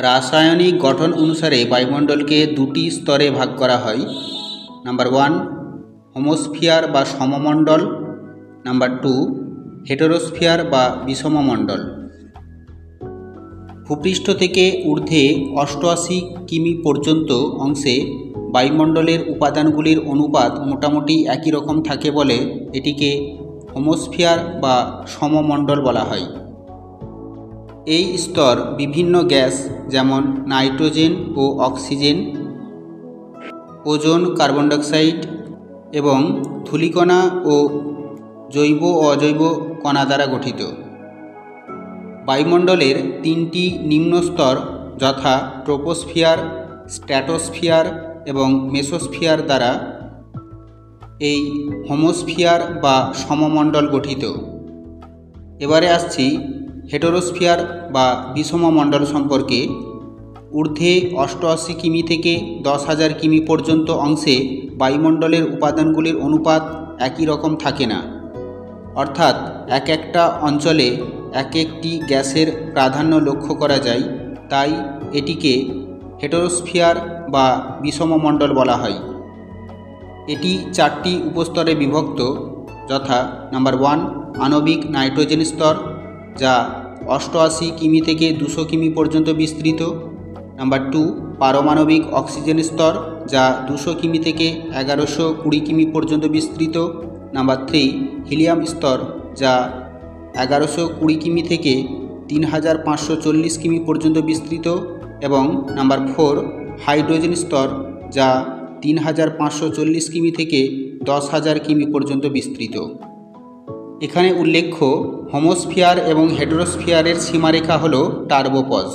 রাসায়নিক গঠন অনুসারে বায়ুমণ্ডলকে দুটি স্তরে ভাগ করা হয়। নাম্বার 1 হোমোস্ফিয়ার বা সমমণ্ডল, নাম্বার 2 হেটেরোস্ফিয়ার বা বিষমমণ্ডল। ভূপৃষ্ঠ থেকে ঊর্ধ্বে 88 কিমি পর্যন্ত অংশে বায়ুমণ্ডলের উপাদানগুলির অনুপাত মোটামুটি একই রকম থাকে বলে এটিকে হোমোস্ফিয়ার বা সমমণ্ডল বলা হয়। এই স্তর বিভিন্ন গ্যাস যেমন নাইট্রোজেন ও অক্সিজেন, ওজোন, কার্বন ডাইঅক্সাইড এবং ধূলিকণা ও জৈব ও অজৈব কণা দ্বারা গঠিত। বায়ুমণ্ডলের তিনটি নিম্ন স্তর যথা ট্রোপোস্ফিয়ার, স্ট্র্যাটোস্ফিয়ার এবং মেসোস্ফিয়ার দ্বারা এই হোমোস্ফিয়ার বা সমমণ্ডল গঠিত। এবারে আসছি হেটেরোস্ফিয়ার বা বিষমমণ্ডল সম্পর্কে। ঊর্ধ্বে 88 কিমি থেকে 10,000 কিমি পর্যন্ত অংশে বায়ুমণ্ডলের উপাদানগুলির অনুপাত একই রকম থাকে না, অর্থাৎ এক একটা অঞ্চলে এক একটি গ্যাসের প্রাধান্য লক্ষ্য করা যায়। তাই এটিকে হেটেরোস্ফিয়ার বা বিষমমণ্ডল বলা হয়। এটি 4টি উপস্তরে বিভক্ত, যথা নাম্বার 1 আণবিক নাইট্রোজেন স্তর, যা 88 কিমি থেকে 200 কিমি পর্যন্ত বিস্তৃত। নাম্বার 2 পারমাণবিক অক্সিজেন স্তর, যা 200 কিমি থেকে 1120 কিমি পর্যন্ত বিস্তৃত। নাম্বার 3 হিলিয়াম স্তর, যা 1120 কিমি থেকে 3540 কিমি পর্যন্ত বিস্তৃত। এবং নাম্বার 4 হাইড্রোজেন স্তর, যা 3540 কিমি থেকে 10,000 কিমি পর্যন্ত বিস্তৃত। এখানে উল্লেখ্য হোমোস্ফিয়ার এবং হেটেরোস্ফিয়ারের সীমারেখা হল টার্বোপজ।